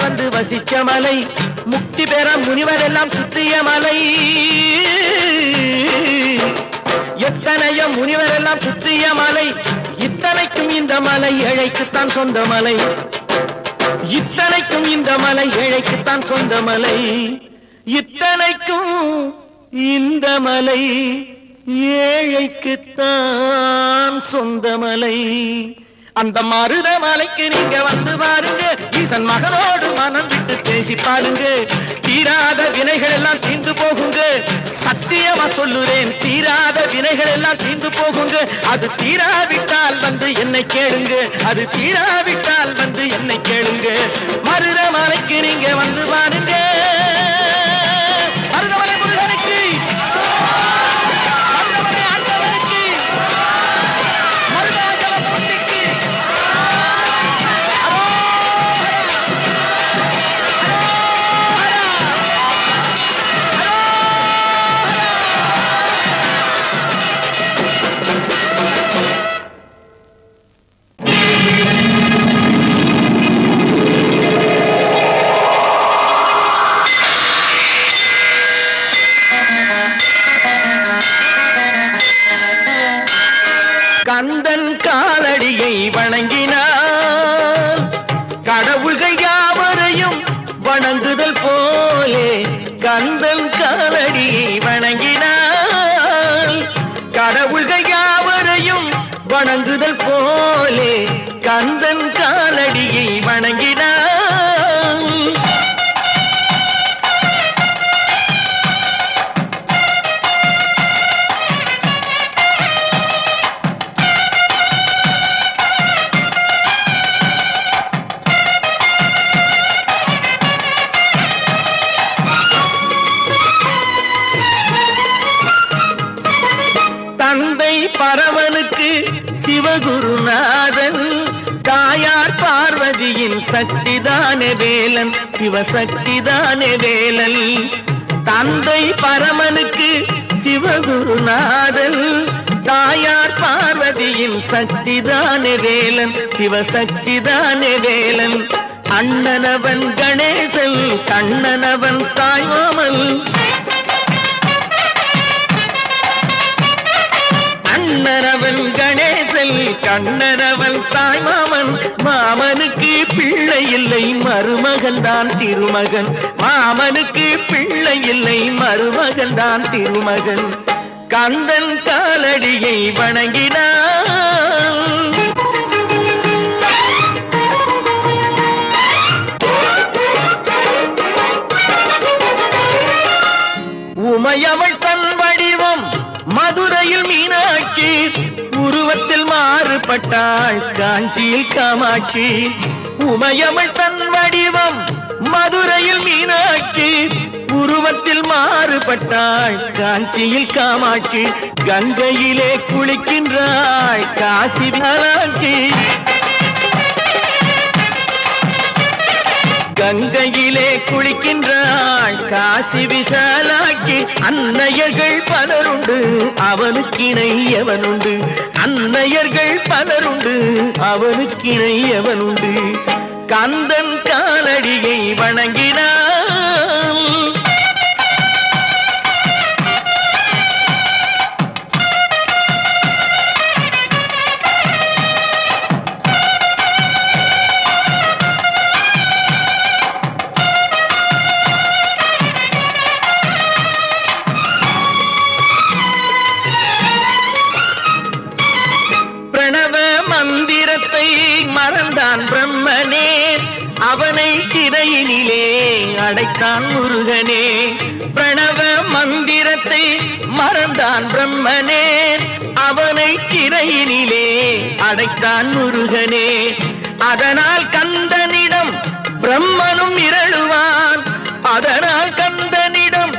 தேவர் வந்து வசிச்ச மலை, முக்தி பெற முனிவர் எல்லாம் சுற்றிய மலை. எத்தனையோ முனிவர் எல்லாம் சுற்றிய மலை, இத்தனைக்கும் இந்த மலை ஏழைக்குத்தான் சொந்த மலை. இத்தனைக்கும் இந்த மலை ஏழைக்குத்தான் சொந்த மலை. இத்தனைக்கும் இந்த மலை ஏழைக்குத்தான் சொந்த மலை. அந்த மருத மலைக்கு நீங்க வந்து பாருங்க, ஈசன் மகனோடு மனம் விட்டு பேசி பாருங்க. தீராத வினைகள் எல்லாம் தீர்ந்து போகுங்க, சத்தியமா சொல்லுறேன், தீராத வினைகள் எல்லாம் தீர்ந்து போகுங்க. அது தீராவிட்டால் வந்து என்னை கேளுங்க, அது தீராவிட்டால் வந்து என்னை கேளுங்க. மருத மலைக்கு நீங்க வந்து பாருங்க. மருதமலை முருகனுக்கு, மருதமலை ஆண்டவனுக்கு, மருதாச்சலமூர்த்திக்கு கந்தன் காலடியை வணங்கினான், கடவுள்கள் யாவரையும் வணங்குதல் போலே. கந்தன் காலடியை வணங்கினான், கடவுள்கள் யாவரையும் வணங்குதல் போலே. கந்தன் காலடியை வணங்கினான். தந்தை பரமனுக்கு சிவகுருநாதன், தாயார் பார்வதியின் சக்திதானே வேலன், சிவசக்திதானே வேலன். தந்தை பரமனுக்கு சிவகுருநாதன், தாயார் பார்வதியின் சக்திதானே வேலன், சிவசக்திதானே வேலன். அண்ணனவன் கணேசன், கண்ணனவன் தாய்மாமன். அண்ணனவன் கணேசன், கண்ணனவன் தாய்மாமன். மாமனுக்கு பிள்ளை இல்லை, மருமகன் தான் திருமகன். மாமனுக்கு பிள்ளை இல்லை, மருமகன் தான் திருமகன். கந்தன் காலடியை வணங்கினான். உமையவள் தன் வடிவம் மதுரையில் மீனாட்சி, உருவத்தில் மாறுபட்டாள் காஞ்சியில் காமாட்சி. உமையவள் தன் வடிவம் மதுரையில் மீனாட்சி, உருவத்தில் மாறுபட்டாள் காஞ்சியில் காமாட்சி. கங்கையிலே குளிக்கின்றாள் காசி விசாலாட்சி. கங்கையிலே குளிக்கின்றாள் காசி விசாலாட்சி. அன்னையர்கள் பலருண்டு, அவனுக்கிணை எவனுண்டு. அன்னையர்கள் பலருண்டு, அவனுக்கிணை எவனுண்டு. கந்தன் காலடியை வணங்கினான். பிரணவ மந்திரத்தை மறந்தான் பிரம்மனே, அவனை சிறையினிலே அடைத்தான் முருகனே. பிரணவ மந்திரத்தை மறந்தான் பிரம்மனே, அவனை சிறையினிலே அடைத்தான் முருகனே. அதனால் கந்தனிடம் பிரம்மனும் மிரளுவான், அதனால் கந்தனிடம்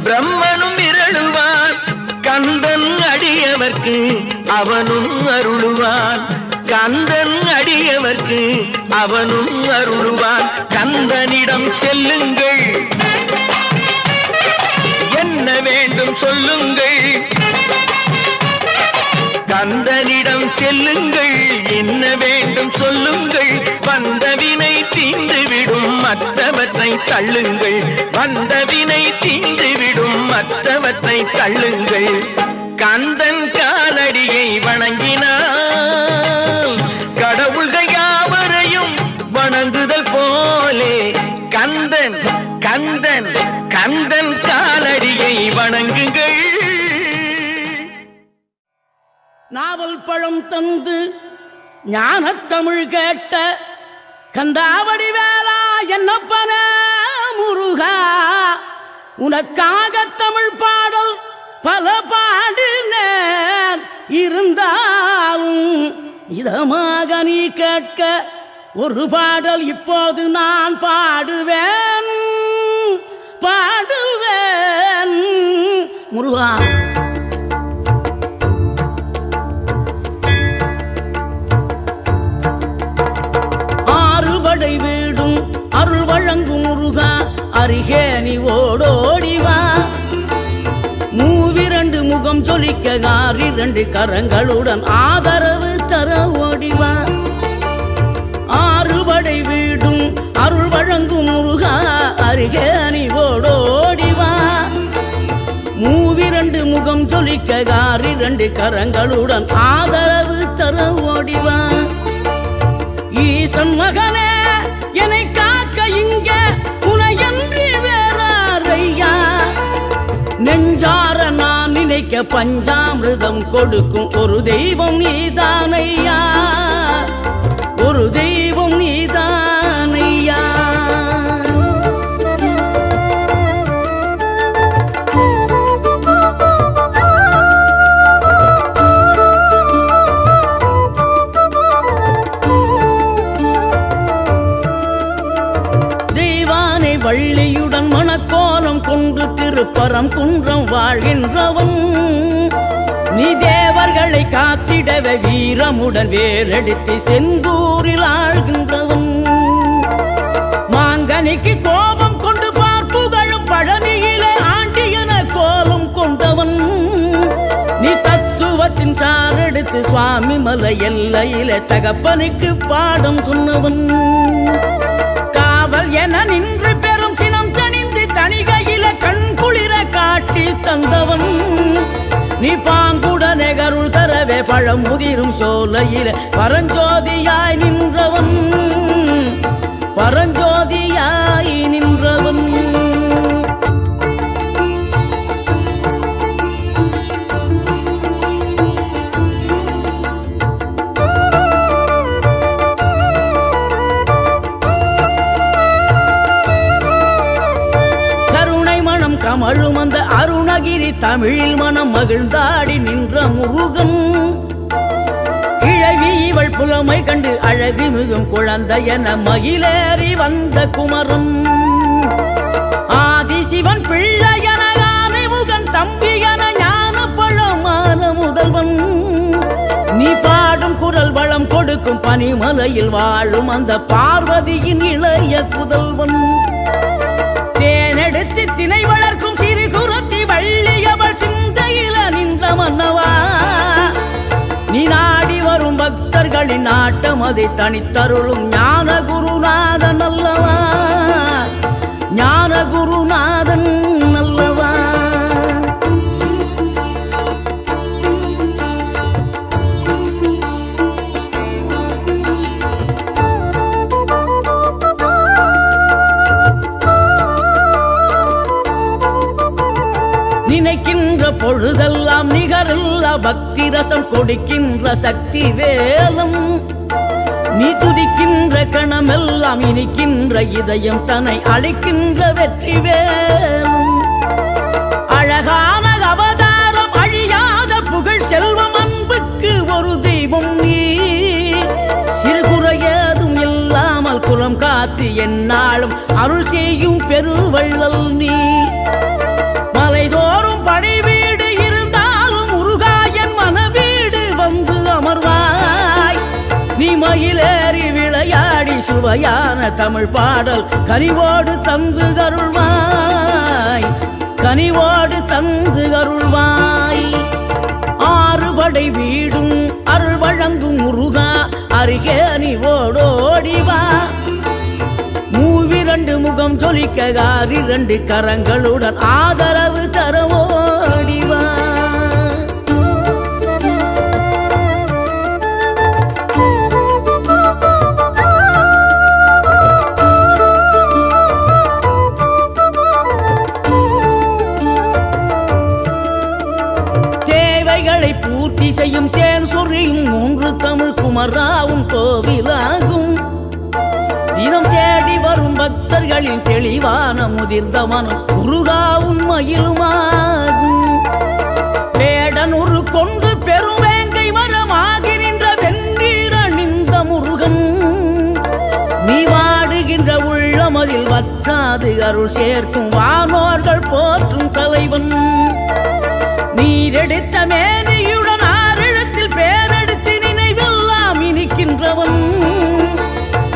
பிரம்மனும் மிரளுவான். கந்தன் அடியவர்க்கு அவனும் அருளுவான், கந்தன் அடியவர்க்கு அவனும் அருளுவான். கந்தனிடம் செல்லுங்கள், என்ன வேண்டும் சொல்லுங்கள். கந்தனிடம் செல்லுங்கள், என்ன வேண்டும் சொல்லுங்கள். வந்த வினை தீர்ந்து விடும் மற்ற தள்ளுங்கள், வந்த வினை தீண்டுவிடும் மற்றவற்றை தள்ளுங்கள். கந்தன் காலடியை வணங்கினால் கடவுள்கள் யாவரையும் வணங்குதல் போலே கந்தன் கந்தன் கந்தன் காலடியை வணங்குங்கள். நாவல் பழம் தந்து ஞானத்தமிழ் கேட்ட கந்தாவடி வேளா என்னப்பன முருகா, உனக்காக தமிழ் பாடல் பல பாடினேன், இருந்தாலும் இதமாக நீ கேட்க ஒரு பாடல் இப்போது நான் பாடுவேன் பாடுவேன் முருகா. ஆறுபடை வீடும் அருள் வழங்கும் முருகா, அருகே நீ ஓடோடிவா. மூவிரண்டு முகம் சொலிக்க 2 கரங்களுடன் ஆதரவு தர ஓடிவா. ஆறுபடை வீடும் அருள் வழங்கும் முருகா, அருகே நீ ஓடோடிவா. மூவிரண்டு முகம் சொலிக்க 2 கரங்களுடன் ஆதரவு தர ஓடிவா. ஈசன் மகனே என்னை காக்க இங்க உனையன்றி வேறாரையா, நெஞ்சார நான் நினைக்க பஞ்சாமிர்தம் கொடுக்கும் ஒரு தெய்வம் நீதானையா, ஒரு தெய்வம் நீதானையா. வள்ளியுடன் மணக்கோலம் கொண்டு திருப்பரம் குன்றம் வாழ்கின்றவன், நீ தேவர்களை காத்திடவே வீரமுடன் வேலெடுத்து செந்தூரில் ஆழ்கின்றவன். மாங்கனிக்கு கோபம் கொண்டு பார்ப்புகழும் பழனியிலே ஆண்டியன கோலம் கொண்டவன், நீ தத்துவத்தின் சாரெடுத்து சுவாமி மலை எல்லையிலே தகப்பனுக்கு பாடம் சொன்னவன். காவல் என நின்று பெரும் சினம் தணிந்து தணிகையில கண் குளிர காட்சி தந்தவன், நீ பாங்குடனே கருள் தரவே பழம் முதிரும் சோலையில பரஞ்சோதியாய் நின்றவன், பரஞ்சோதியாய் நின்றவன். கமழும் அந்த அருணகிரி தமிழில் மனம் மகிழ்ந்தாடி நின்ற முருகன், கிழவி இவள் புலமை கண்டு அழகு மிகும் குழந்தை என மகிழேறி வந்த குமரன். ஆதிசிவன் பிள்ளையன யானை முகன் தம்பி என ஞான பழமான முதல்வன், நீ பாடும் குரல் வளம் கொடுக்கும் பனிமலையில் வாழும் அந்த பார்வதியின் இளைய புதல்வன். தேனெடுத்து திணை வளர்க்கும் சிறு குரத்தி வள்ளியவள் சிந்தையில நின்ற மன்னவா, நீ நாடி வரும் பக்தர்களின் நாட்டம் அதை தனித்தருளும் ஞான குருநாதன் அல்லவா, ஞான குருநாதன் அல்லவா. நினைக்கின்ற பொழுதெல்லாம் நிகரில்லா பக்தி ரசம் கொடுக்கின்ற சக்தி வேலம், நீ துதிக்கின்ற கணமெல்லாம் இனிக்கின்ற இதயம் தன்னை அழைக்கின்ற வெற்றி வேலும். அழகான அவதாரம் அழியாத புகழ் செல்வம் அன்புக்கு ஒரு தெய்வம் நீ, சிறுகுறையதும் இல்லாமல் குலம் காத்து எந்நாளும் அருள் செய்யும் பெருவள்ளல் நீ. மலைதோறும் படை வீடு இருந்தாலும் முருகாயன் மனவீடு வந்து அமர்வாய், நீ மயிலேறி விளையாடி சுவையான தமிழ் பாடல் கனிவோடு தந்து அருள்வாய், கனிவோடு தந்து அருள்வாய். ஆறுபடை வீடும் அருள் வழங்கும் முருகா, அருகே நீ ஓடோடிவா. மூவிரண்டு முகம் ஜொலிக்க காரி 2 கரங்களுடன் ஆதரவு தரவோடிவா. தேவைகளை பூர்த்தி செய்யும் தேன் சொரியும் 3 தமிழ் குமராவும் கோவிலாகும். தினம் தேடி வரும் பக்தர்களின் தெளிவான முதிர்ந்த மனம் முருகா உண்மையிலுமாகும். வேடனூறு கொண்டு பெருவேங்கை மரமாகி நின்ற வென்றீர் அணிந்த முருகன், நீ வாடுகின்ற உள்ளமதில் வற்றாது அருள் சேர்க்கும் வானோர்கள் போற்றும் தலைவன். நீரெடுத்த மேனியுடன் 6 எழுத்தில் பேரெடுத்து நினைவெல்லாம் இனிக்கின்றவன்,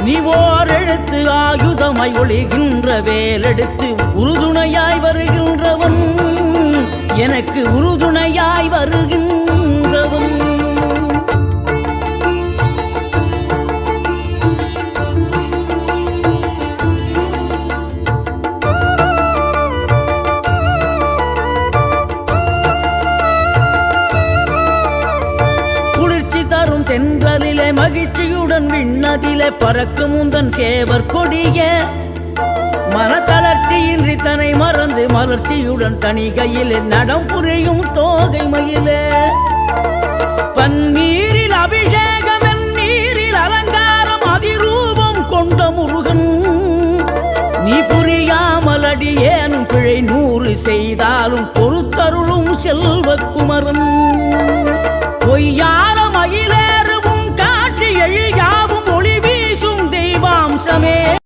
நீ ஓரெழுத்து ஆயுதமாய் ஒளிகின்ற வேலெடுத்து உறுதுணையாய் வருகின்றவன், எனக்கு உறுதுணையாய் வருகின்றவன். தரும் தென்றலிலே மகிழ்ச்சியுடன் விண்ணதிலே பறக்கும் உந்தன் சேவர் கொடிய, மனத்தளர்ச்சியின்றி தன்னை மறந்து மலர்ச்சியுடன் தனிகையிலே நடம் புரியும் தோகை மயிலே. பன்னீரில் அபிஷேகம் நீரில் அலங்காரம் அதிரூபம் கொண்ட முருகன், நீ புரியாமலடி ஏனும் பிழை 100 செய்தாலும் பொறுத்தருளும் செல்வ குமரன்.